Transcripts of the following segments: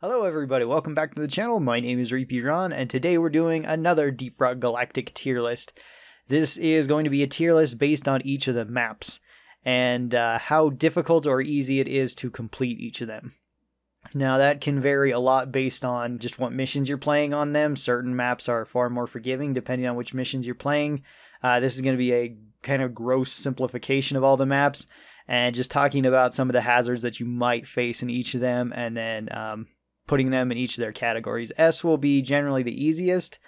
Hello everybody, welcome back to the channel. My name is ReapeeRon, and today we're doing another Deep Rock Galactic tier list. This is going to be a tier list based on each of the maps, and how difficult or easy it is to complete each of them. Now that can vary a lot based on just what missions you're playing on them. Certain maps are far more forgiving depending on which missions you're playing. This is going to be a kind of gross simplification of all the maps, and just talking about some of the hazards that you might face in each of them, and then putting them in each of their categories. S will be generally the easiest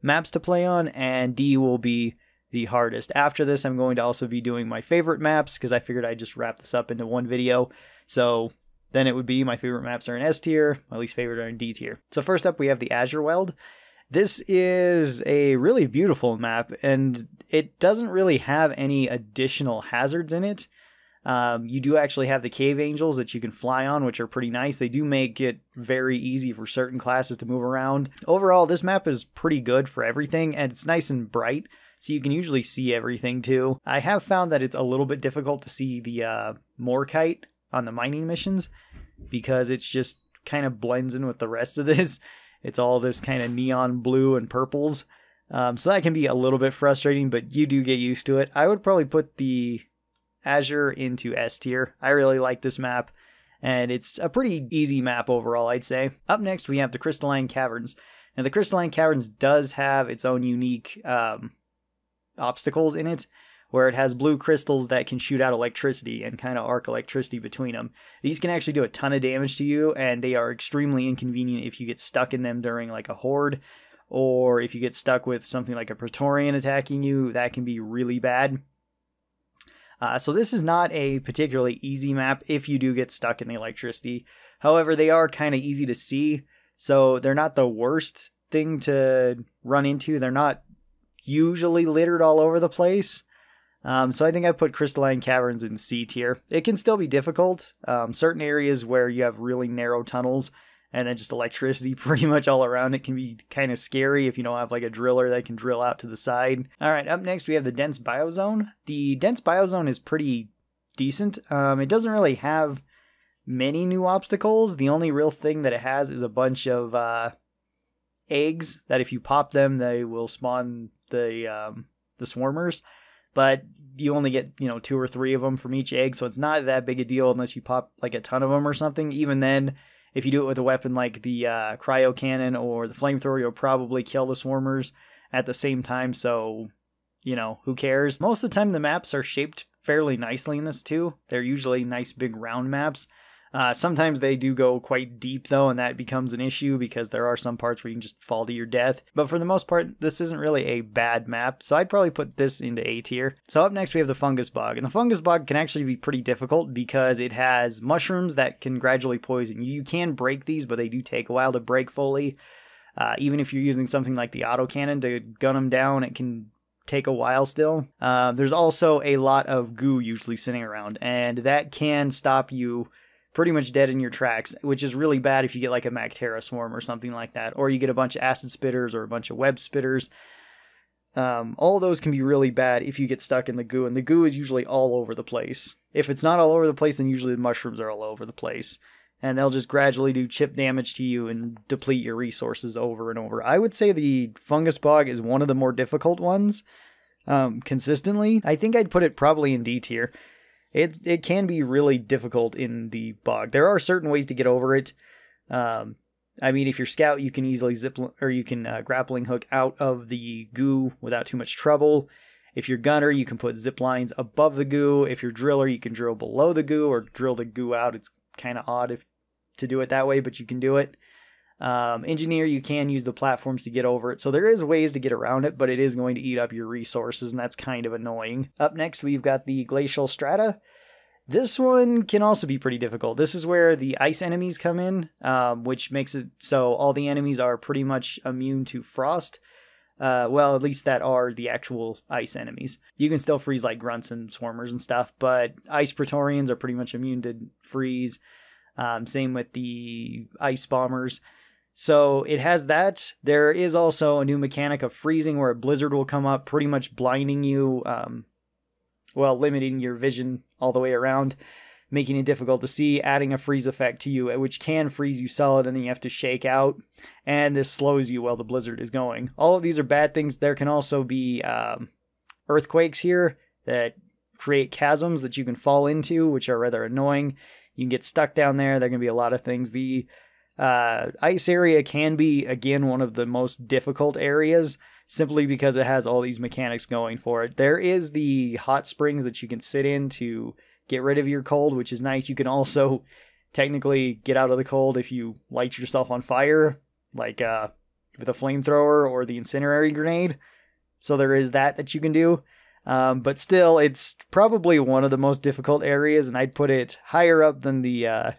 maps to play on, and D will be the hardest. After this, I'm going to also be doing my favorite maps, because I figured I'd just wrap this up into one video. So then it would be my favorite maps are in S tier, my least favorite are in D tier. So first up, we have the Azure Weld. This is a really beautiful map, and it doesn't really have any additional hazards in it. You do actually have the cave angels that you can fly on, which are pretty nice. They do make it very easy for certain classes to move around. Overall, this map is pretty good for everything, and it's nice and bright, so you can usually see everything too. I have found that it's a little bit difficult to see the Morkite on the mining missions, because it's just kind of blends in with the rest of this. It's all this kind of neon blue and purples. So that can be a little bit frustrating, but you do get used to it. I would probably put the Azure into S tier. I really like this map, and it's a pretty easy map overall, I'd say. Up next, we have the Crystalline Caverns. Now, the Crystalline Caverns does have its own unique obstacles in it, where it has blue crystals that can shoot out electricity and kind of arc electricity between them. These can actually do a ton of damage to you, and they are extremely inconvenient if you get stuck in them during like a horde, or if you get stuck with something like a Praetorian attacking you. That can be really bad. So this is not a particularly easy map if you do get stuck in the electricity. However, they are kind of easy to see, so they're not the worst thing to run into. They're not usually littered all over the place. So I think I put Crystalline Caverns in C tier. It can still be difficult. Certain areas where you have really narrow tunnels and then just electricity pretty much all around it can be kind of scary if you don't have like a driller that can drill out to the side. All right, up next we have the Dense Biozone. The Dense Biozone is pretty decent. It doesn't really have many new obstacles. The only real thing that it has is a bunch of eggs that if you pop them, they will spawn the swarmers. But you only get, 2 or 3 of them from each egg, so it's not that big a deal unless you pop like a ton of them or something. Even then, if you do it with a weapon like the cryo cannon or the flamethrower, you'll probably kill the swarmers at the same time, so, who cares? Most of the time, the maps are shaped fairly nicely in this too. They're usually nice big round maps. Sometimes they do go quite deep though, and that becomes an issue because there are some parts where you can just fall to your death. But for the most part, this isn't really a bad map, so I'd probably put this into A tier. So up next we have the Fungus Bog, and the Fungus Bog can actually be pretty difficult because it has mushrooms that can gradually poison you. You can break these, but they do take a while to break fully. Even if you're using something like the autocannon to gun them down, it can take a while still. There's also a lot of goo usually sitting around, and that can stop you pretty much dead in your tracks, which is really bad if you get like a Magterra swarm or something like that, or you get a bunch of acid spitters or a bunch of web spitters. All those can be really bad if you get stuck in the goo, and the goo is usually all over the place. If it's not all over the place, then usually the mushrooms are all over the place, and they'll just gradually do chip damage to you and deplete your resources over and over. I would say the Fungus Bog is one of the more difficult ones, consistently. I think I'd put it probably in D tier. It can be really difficult in the bog. There are certain ways to get over it. I mean, if you're scout, you can easily grappling hook out of the goo without too much trouble. If you're gunner, you can put zip lines above the goo. If you're driller, you can drill below the goo or drill the goo out. It's kind of odd to do it that way, but you can do it. Engineer, you can use the platforms to get over it. So there is ways to get around it, but it is going to eat up your resources, and that's kind of annoying. Up next, we've got the Glacial Strata. This one can also be pretty difficult. This is where the ice enemies come in, which makes it so all the enemies are pretty much immune to frost. Well, at least that are the actual ice enemies. You can still freeze like grunts and swarmers and stuff, but ice Praetorians are pretty much immune to freeze. Same with the ice bombers. So it has that. There is also a new mechanic of freezing where a blizzard will come up, pretty much blinding you, well, limiting your vision all the way around. making it difficult to see, adding a freeze effect to you, which can freeze you solid and then you have to shake out, and this slows you while the blizzard is going. All of these are bad things. There can also be earthquakes here that create chasms that you can fall into, which are rather annoying. You can get stuck down there. There can be a lot of things. The ice area can be, again, one of the most difficult areas, simply because it has all these mechanics going for it. There is the hot springs that you can sit in to get rid of your cold, which is nice. You can also technically get out of the cold if you light yourself on fire, like with a flamethrower or the incendiary grenade. So there is that you can do. But still, it's probably one of the most difficult areas, and I'd put it higher up than the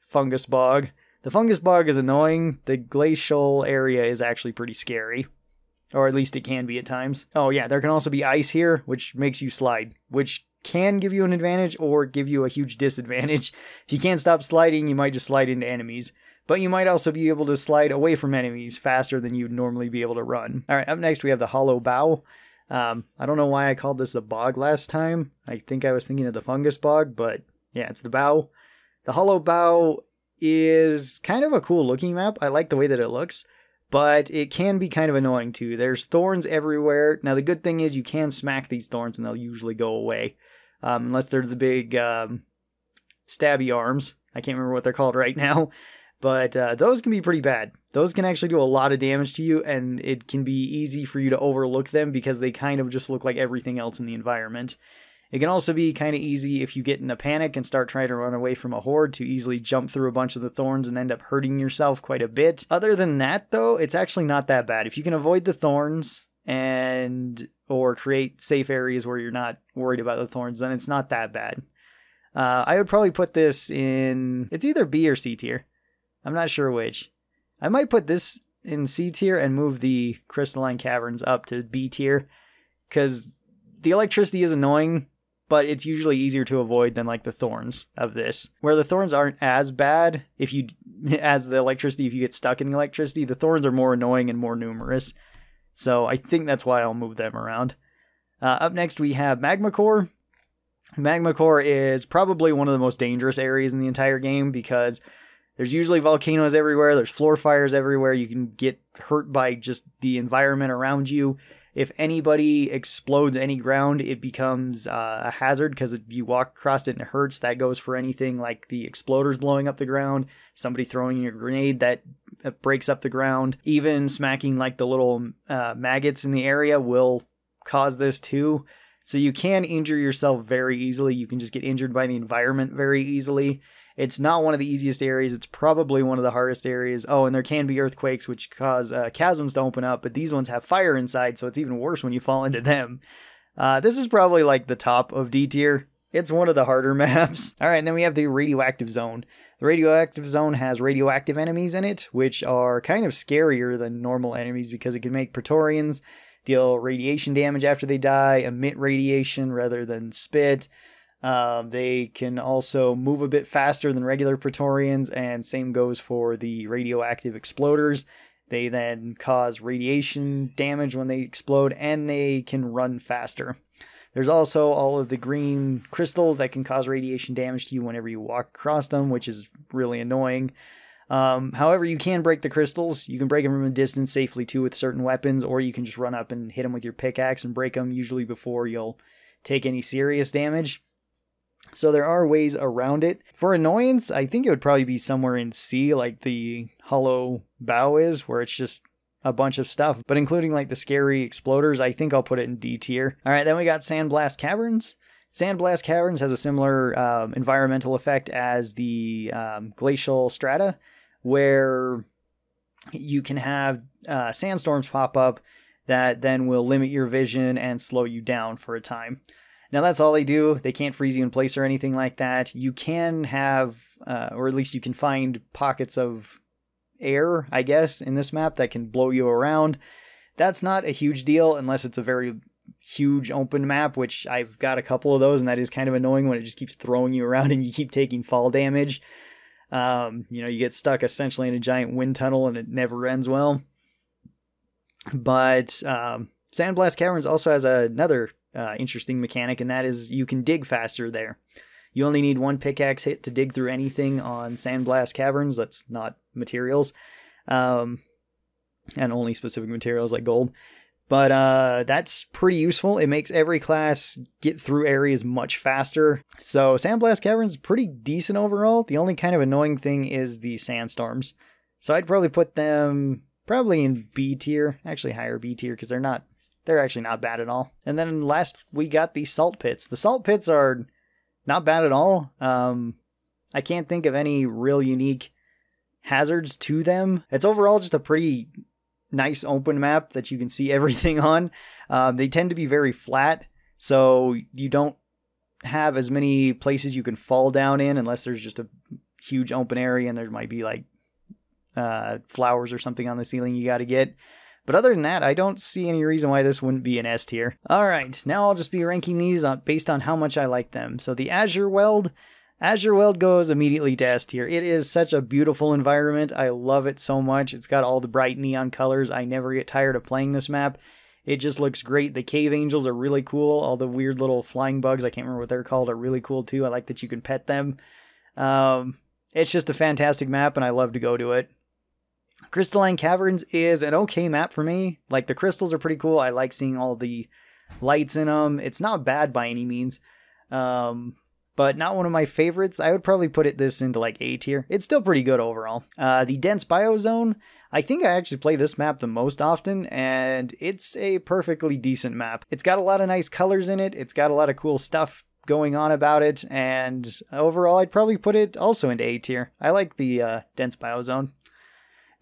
Fungus Bog. The Fungus Bog is annoying. The glacial area is actually pretty scary. Or at least it can be at times. Oh yeah, there can also be ice here, which makes you slide, which can give you an advantage or give you a huge disadvantage. If you can't stop sliding, you might just slide into enemies. But you might also be able to slide away from enemies faster than you'd normally be able to run. Alright, up next we have the Hollow Bow. I don't know why I called this a bog last time. I think I was thinking of the Fungus Bog, but yeah, it's the bow. The Hollow Bow is kind of a cool looking map. I like the way that it looks, but it can be kind of annoying too. There's thorns everywhere. Now the good thing is you can smack these thorns and they'll usually go away. Unless they're the big stabby arms. I can't remember what they're called right now. But those can be pretty bad. Those can actually do a lot of damage to you, and it can be easy for you to overlook them because they kind of just look like everything else in the environment. It can also be kind of easy if you get in a panic and start trying to run away from a horde to easily jump through a bunch of the thorns and end up hurting yourself quite a bit. Other than that, though, it's actually not that bad. If you can avoid the thorns or create safe areas where you're not worried about the thorns, then it's not that bad. I would probably put this in... It's either B or C tier. I'm not sure which. I might put this in C tier and move the Crystalline Caverns up to B tier, because the electricity is annoying, but it's usually easier to avoid than like the thorns of this. Where the thorns aren't as bad as the electricity if you get stuck in the electricity, the thorns are more annoying and more numerous. So I think that's why I'll move them around. Up next we have Magma Core. Magma Core is probably one of the most dangerous areas in the entire game because there's usually volcanoes everywhere, there's floor fires everywhere, you can get hurt by just the environment around you. If anybody explodes any ground, it becomes a hazard because if you walk across it and it hurts. That goes for anything like the exploders blowing up the ground, somebody throwing a grenade that breaks up the ground. Even smacking like the little maggots in the area will cause this too. So you can injure yourself very easily. You can just get injured by the environment very easily. It's not one of the easiest areas. It's probably one of the hardest areas. Oh, and there can be earthquakes which cause chasms to open up, but these ones have fire inside, so it's even worse when you fall into them. This is probably like the top of D tier. It's one of the harder maps. All right, and then we have the Radioactive Zone. The Radioactive Zone has radioactive enemies in it, which are kind of scarier than normal enemies because it can make Praetorians deal radiation damage after they die, emit radiation rather than spit. They can also move a bit faster than regular Praetorians, and same goes for the radioactive exploders. They then cause radiation damage when they explode, and they can run faster. There's also all of the green crystals that can cause radiation damage to you whenever you walk across them, which is really annoying. However, you can break the crystals. You can break them from a distance safely too with certain weapons, or you can just run up and hit them with your pickaxe and break them, usually before you'll take any serious damage. So there are ways around it. For annoyance, I think it would probably be somewhere in C, like the Hollow Bow is, where it's just a bunch of stuff. But including like the scary exploders, I think I'll put it in D tier. All right, then we got Sandblast Caverns. Sandblast Caverns has a similar environmental effect as the Glacial Strata, where you can have sandstorms pop up that then will limit your vision and slow you down for a time. Now that's all they do. They can't freeze you in place or anything like that. You can have, or at least you can find pockets of air, I guess, in this map that can blow you around. That's not a huge deal unless it's a very huge open map, which I've got a couple of those, and that is kind of annoying when it just keeps throwing you around and you keep taking fall damage. You get stuck essentially in a giant wind tunnel and it never ends well. But Sandblast Caverns also has another interesting mechanic, and that is you can dig faster there. You only need one pickaxe hit to dig through anything on Sandblast Caverns. That's not materials. And only specific materials like gold. But that's pretty useful. It makes every class get through areas much faster. So Sandblast Caverns is pretty decent overall. The only kind of annoying thing is the sandstorms. So I'd probably put them probably in B tier. Actually higher B tier because they're actually not bad at all. And then last we got the salt pits. The salt pits are not bad at all. I can't think of any real unique hazards to them. It's overall just a pretty nice open map that you can see everything on. They tend to be very flat, so you don't have as many places you can fall down in unless there's just a huge open area and there might be like flowers or something on the ceiling you got to get. But other than that, I don't see any reason why this wouldn't be an S tier. Alright, now I'll just be ranking these based on how much I like them. So the Azure Weld goes immediately to S tier. It is such a beautiful environment. I love it so much. It's got all the bright neon colors. I never get tired of playing this map. It just looks great. The cave angels are really cool. All the weird little flying bugs, I can't remember what they're called, are really cool too. I like that you can pet them. It's just a fantastic map and I love to go to it. Crystalline Caverns is an okay map for me. Like, the crystals are pretty cool. I like seeing all the lights in them. It's not bad by any means. But not one of my favorites. I would probably put this into like A tier. It's still pretty good overall. The dense Biozone, I think I actually play this map the most often, and it's a perfectly decent map. It's got a lot of nice colors in it. It's got a lot of cool stuff going on about it, and overall I'd probably put it also into A tier. I like the dense Biozone.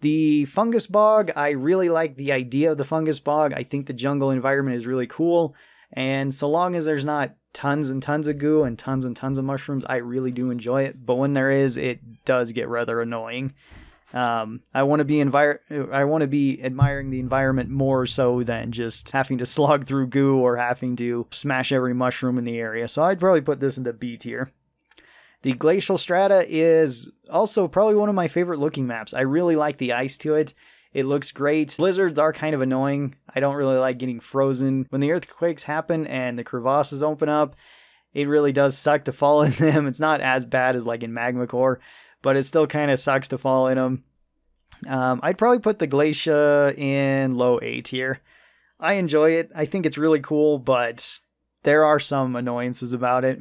The Fungus Bog, I really like the idea of the Fungus Bog. I think the jungle environment is really cool, and so long as there's not tons and tons of goo and tons of mushrooms, I really do enjoy it. But when there is, it does get rather annoying. I want to be admiring the environment more so than just having to slog through goo or having to smash every mushroom in the area. So I'd probably put this into B tier. The Glacial Strata is also probably one of my favorite looking maps. I really like the ice to it. It looks great. Blizzards are kind of annoying. I don't really like getting frozen. When the earthquakes happen and the crevasses open up, it really does suck to fall in them. It's not as bad as like in Magma Core, but it still kind of sucks to fall in them. I'd probably put the Glacia in low A tier. I enjoy it. I think it's really cool, but there are some annoyances about it.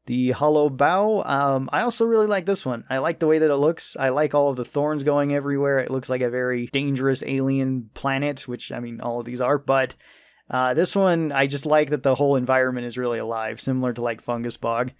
The Hollow Bow, I also really like this one. I like the way that it looks. I like all of the thorns going everywhere. It looks like a very dangerous alien planet, which, I mean, all of these are. But this one, I just like that the whole environment is really alive, similar to like Fungus Bog.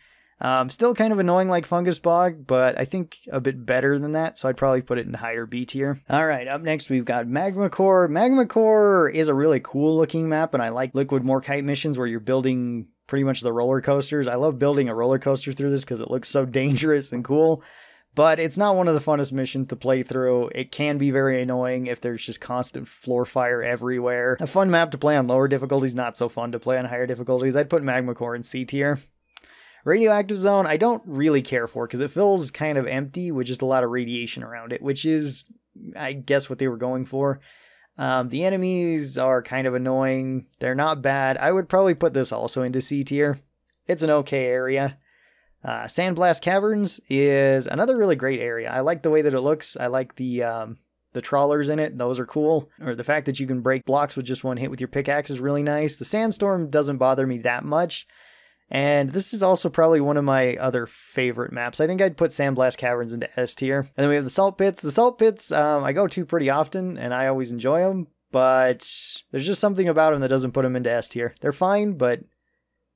Still kind of annoying like Fungus Bog, but I think a bit better than that, so I'd probably put it in higher B tier. Alright, up next we've got Magma Core. Magma Core is a really cool looking map, and I like Liquid Morkite missions where you're building pretty much the roller coasters. I love building a roller coaster through this because it looks so dangerous and cool, but it's not one of the funnest missions to play through. It can be very annoying if there's just constant floor fire everywhere. A fun map to play on lower difficulties, not so fun to play on higher difficulties. I'd put Magma Core in C tier. Radioactive Zone, I don't really care for because it feels kind of empty with just a lot of radiation around it, which is, I guess, what they were going for. The enemies are kind of annoying. They're not bad. I would probably put this also into C tier. It's an okay area. Sandblast Caverns is another really great area. I like the way that it looks. I like the trawlers in it. Those are cool. Or the fact that you can break blocks with just one hit with your pickaxe is really nice. The sandstorm doesn't bother me that much. And this is also probably one of my other favorite maps. I think I'd put Sandblast Caverns into S tier. And then we have the Salt Pits. The Salt Pits I go to pretty often, and I always enjoy them. But there's just something about them that doesn't put them into S tier. They're fine, but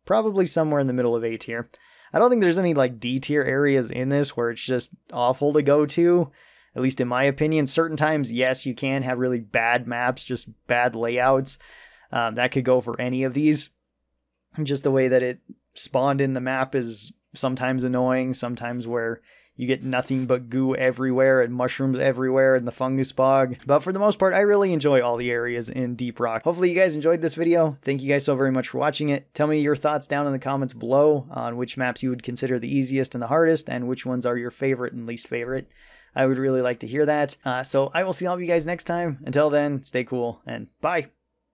probably somewhere in the middle of A tier. I don't think there's any like D tier areas in this where it's just awful to go to. At least in my opinion. Certain times, yes, you can have really bad maps, just bad layouts. That could go for any of these. Just the way that it spawned in the map is sometimes annoying, sometimes where you get nothing but goo everywhere and mushrooms everywhere in the Fungus Bog. But for the most part, I really enjoy all the areas in Deep Rock. Hopefully you guys enjoyed this video. Thank you guys so very much for watching it. Tell me your thoughts down in the comments below on which maps you would consider the easiest and the hardest, and which ones are your favorite and least favorite. I would really like to hear that. So I will see all of you guys next time. Until then, stay cool and bye.